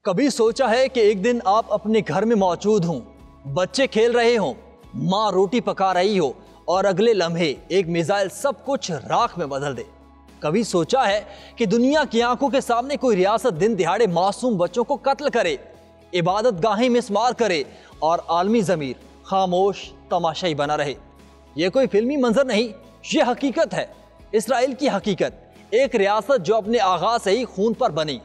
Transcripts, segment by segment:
کبھی سوچا ہے کہ ایک دن آپ اپنے گھر میں موجود ہوں، بچے کھیل رہے ہوں، ماں روٹی پکا رہی ہو اور اگلے لمحے ایک میزائل سب کچھ راکھ میں بدل دے؟ کبھی سوچا ہے کہ دنیا کی آنکھوں کے سامنے کوئی ریاست دن دہاڑے معصوم بچوں کو قتل کرے، عبادت گاہیں مسمار کرے اور عالمی ضمیر خاموش تماشائی بنا رہے؟ یہ کوئی فلمی منظر نہیں، یہ حقیقت ہے، اسرائیل کی حقیقت۔ ایک ریاست جو اپنے آغاز سے ہی خون پر بنی،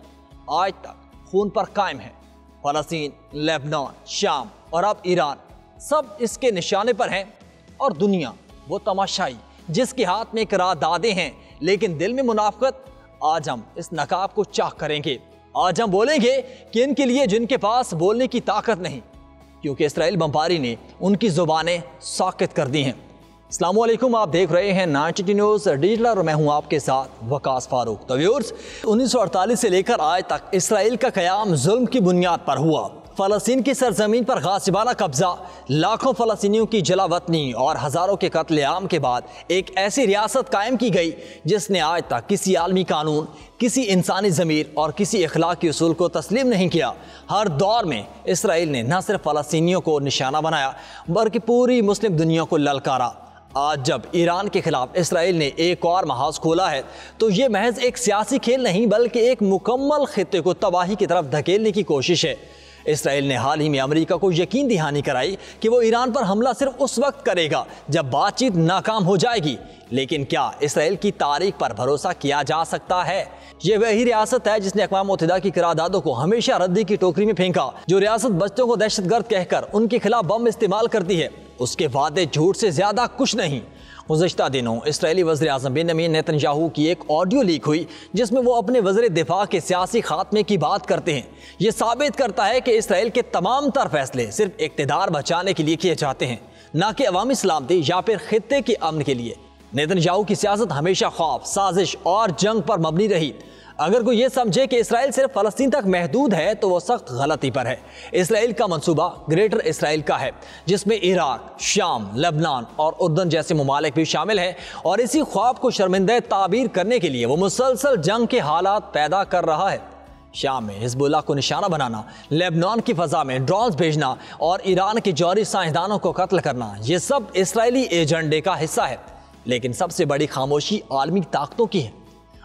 آج تک خون پر قائم ہے۔ فلسطین، لبنان، شام اور اب ایران سب اس کے نشانے پر ہیں، اور دنیا وہ تماشائی جس کے ہاتھ میں قراردادیں ہیں لیکن دل میں منافقت۔ آج ہم اس نقاب کو چاک کریں گے۔ آج ہم بولیں گے کہ ان کے لیے جن کے پاس بولنے کی طاقت نہیں، کیونکہ اسرائیل بمباری نے ان کی زبانیں ساکت کر دی ہیں۔ السلام علیکم، آپ دیکھ رہے ہیں 90 نیوز ڈیجیٹل اور میں ہوں آپ کے ساتھ وقاص فاروق۔ تو ویورز، 1948 سے لے کر آج تک اسرائیل کا قیام ظلم کی بنیاد پر ہوا۔ فلسطین کی سرزمین پر غاصبانہ قبضہ، لاکھوں فلسطینیوں کی جلا وطنی اور ہزاروں کے قتل عام کے بعد ایک ایسی ریاست قائم کی گئی جس نے آج تک کسی عالمی قانون، کسی انسانی ضمیر اور کسی اخلاقی اصول کو تسلیم نہیں کیا۔ ہر دور میں اسرائیل نے نہ صرف فلسطینیوں کو نشانہ بنایا بلکہ پوری مسلم دنیا کو للکارا۔ آج جب ایران کے خلاف اسرائیل نے ایک اور محاذ کھولا ہے تو یہ محض ایک سیاسی کھیل نہیں بلکہ ایک مکمل خطے کو تباہی کی طرف دھکیلنے کی کوشش ہے۔ اسرائیل نے حال ہی میں امریکہ کو یقین دہانی کرائی کہ وہ ایران پر حملہ صرف اس وقت کرے گا جب بات چیت ناکام ہو جائے گی۔ لیکن کیا اسرائیل کی تاریخ پر بھروسہ کیا جا سکتا ہے؟ یہ وہی ریاست ہے جس نے اقوام متحدہ کی قراردادوں کو ہمیشہ ردی کی ٹوکری میں پھینکا، جو ریاست بچوں کو دہشت گرد کہہ کر ان کے خلاف بم استعمال کرتی ہے۔ اس کے وعدے جھوٹ سے زیادہ کچھ نہیں۔ گزشتہ دنوں اسرائیلی وزیر اعظم بنیامین نیتن یاہو کی ایک آڈیو لیک ہوئی جس میں وہ اپنے وزیر دفاع کے سیاسی خاتمے کی بات کرتے ہیں۔ یہ ثابت کرتا ہے کہ اسرائیل کے تمام تر فیصلے صرف اقتدار بچانے کے لیے کیے جاتے ہیں، نہ کہ عوامی سلامتی یا پھر خطے کے امن کے لیے۔ نیتن یاہو کی سیاست ہمیشہ خوف، سازش اور جنگ پر مبنی رہی۔ اگر کوئی یہ سمجھے کہ اسرائیل صرف فلسطین تک محدود ہے تو وہ سخت غلطی پر ہے۔ اسرائیل کا منصوبہ گریٹر اسرائیل کا ہے، جس میں عراق، شام، لبنان اور اردن جیسے ممالک بھی شامل ہیں، اور اسی خواب کو شرمندہ تعبیر کرنے کے لیے وہ مسلسل جنگ کے حالات پیدا کر رہا ہے۔ شام میں حزب اللہ کو نشانہ بنانا، لبنان کی فضا میں ڈرونز بھیجنا اور ایران کے جوہری سائنسدانوں کو قتل کرنا، یہ سب اسرائیلی ایجنڈے کا حصہ ہے۔ لیکن سب سے بڑی خاموشی عالمی طاقتوں کی ہے۔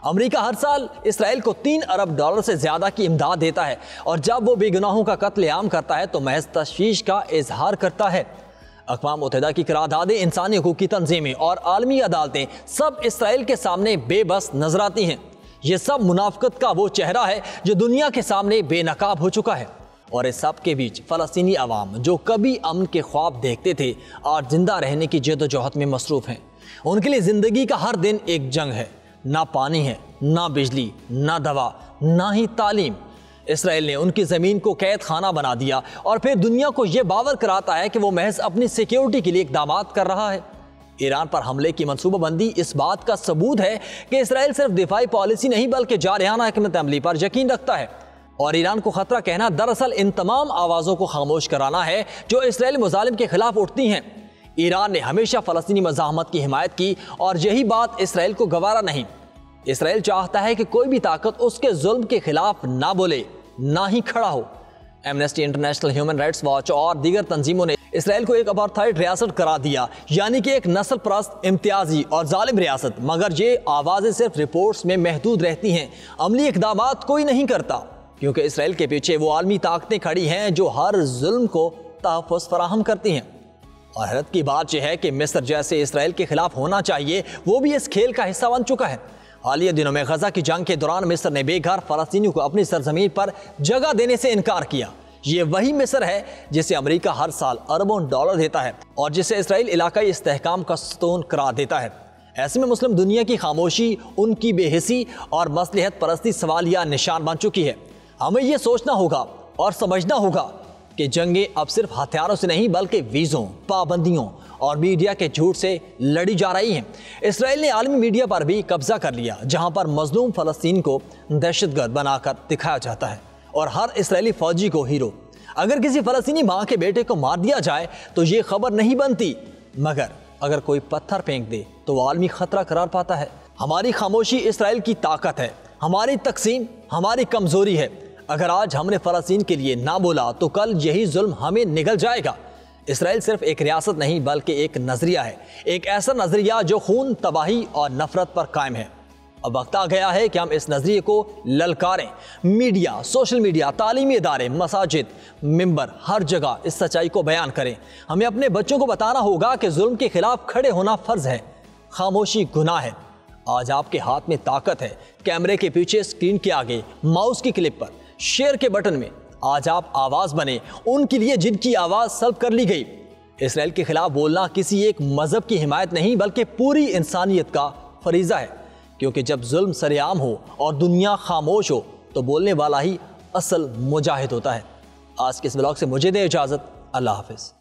امریکہ ہر سال اسرائیل کو $3 ارب سے زیادہ کی امداد دیتا ہے، اور جب وہ بے گناہوں کا قتل عام کرتا ہے تو محض تشویش کا اظہار کرتا ہے۔ اقوام متحدہ کی قراردادیں، انسانی حقوق کی تنظیمیں اور عالمی عدالتیں سب اسرائیل کے سامنے بے بس نظر آتی ہیں۔ یہ سب منافقت کا وہ چہرہ ہے جو دنیا کے سامنے بے نقاب ہو چکا ہے، اور اس سب کے بیچ فلسطینی عوام جو کبھی امن کے خواب دیکھتے تھے آج زندہ رہنے کی جدوجہد میں مصروف ہیں۔ ان کے لیے زندگی کا ہر دن ایک جنگ ہے۔ نہ پانی ہے، نہ بجلی، نہ دوا، نہ ہی تعلیم۔ اسرائیل نے ان کی زمین کو قید خانہ بنا دیا اور پھر دنیا کو یہ باور کراتا ہے کہ وہ محض اپنی سیکیورٹی کے لیے اقدامات کر رہا ہے۔ ایران پر حملے کی منصوبہ بندی اس بات کا ثبوت ہے کہ اسرائیل صرف دفاعی پالیسی نہیں بلکہ جارحانہ حکمت عملی پر یقین رکھتا ہے، اور ایران کو خطرہ کہنا دراصل ان تمام آوازوں کو خاموش کرانا ہے جو اسرائیلی مظالم کے خلاف اٹھتی ہیں۔ ایران نے ہمیشہ فلسطینی مزاحمت کی حمایت کی، اور یہی بات اسرائیل کو گوارا نہیں۔ اسرائیل چاہتا ہے کہ کوئی بھی طاقت اس کے ظلم کے خلاف نہ بولے، نہ ہی کھڑا ہو۔ Amnesty International, Human Rights Watch اور دیگر تنظیموں نے اسرائیل کو ایک اپارتھائڈ ریاست قرار دیا، یعنی کہ ایک نسل پرست، امتیازی اور ظالم ریاست۔ مگر یہ آوازیں صرف رپورٹس میں محدود رہتی ہیں، عملی اقدامات کوئی نہیں کرتا، کیونکہ اسرائیل کے پیچھے وہ عالمی طاقتیں کھڑی ہیں جو ہر ظلم کو تحفظ فراہم کرتی ہیں۔ اور حیرت کی بات یہ ہے کہ مصر جیسے اسرائیل کے خلاف ہونا چاہیے، وہ بھی اس کھیل کا حصہ بن چکا ہے۔ حالیہ دنوں میں غزہ کی جنگ کے دوران مصر نے بے گھر فلسطینیوں کو اپنی سرزمین پر جگہ دینے سے انکار کیا۔ یہ وہی مصر ہے جسے امریکہ ہر سال اربوں ڈالر دیتا ہے اور جسے اسرائیل علاقائی استحکام کا ستون قرار دیتا ہے۔ ایسے میں مسلم دنیا کی خاموشی، ان کی بے حسی اور مصلحت پرستی سوالیہ نشان بن چکی ہے۔ ہمیں یہ سوچنا ہوگا اور سمجھنا ہوگا کہ جنگیں اب صرف ہتھیاروں سے نہیں بلکہ ویزوں، پابندیوں اور میڈیا کے جھوٹ سے لڑی جا رہی ہیں۔ اسرائیل نے عالمی میڈیا پر بھی قبضہ کر لیا، جہاں پر مظلوم فلسطین کو دہشت گرد بنا کر دکھایا جاتا ہے اور ہر اسرائیلی فوجی کو ہیرو۔ اگر کسی فلسطینی ماں کے بیٹے کو مار دیا جائے تو یہ خبر نہیں بنتی، مگر اگر کوئی پتھر پھینک دے تو وہ عالمی خطرہ قرار پاتا ہے۔ ہماری خاموشی اسرائیل کی طاقت ہے، ہماری تقسیم ہماری کمزوری ہے۔ اگر آج ہم نے فلسطین کے لیے نہ بولا تو کل یہی ظلم ہمیں نگل جائے گا۔ اسرائیل صرف ایک ریاست نہیں بلکہ ایک نظریہ ہے، ایک ایسا نظریہ جو خون، تباہی اور نفرت پر قائم ہے۔ اب وقت آ گیا ہے کہ ہم اس نظریے کو للکاریں۔ میڈیا، سوشل میڈیا، تعلیمی ادارے، مساجد، ممبر، ہر جگہ اس سچائی کو بیان کریں۔ ہمیں اپنے بچوں کو بتانا ہوگا کہ ظلم کے خلاف کھڑے ہونا فرض ہے، خاموشی گناہ ہے۔ آج آپ کے ہاتھ میں طاقت ہے، کیمرے کے پیچھے، اسکرین کے آگے، ماؤس کی کلپ پر، شیئر کے بٹن میں۔ آج آپ آواز بنیں ان کے لیے جن کی آواز سلب کر لی گئی۔ اسرائیل کے خلاف بولنا کسی ایک مذہب کی حمایت نہیں بلکہ پوری انسانیت کا فریضہ ہے، کیونکہ جب ظلم سر عام ہو اور دنیا خاموش ہو تو بولنے والا ہی اصل مجاہد ہوتا ہے۔ آج کے اس بلاگ سے مجھے دیں اجازت، اللہ حافظ۔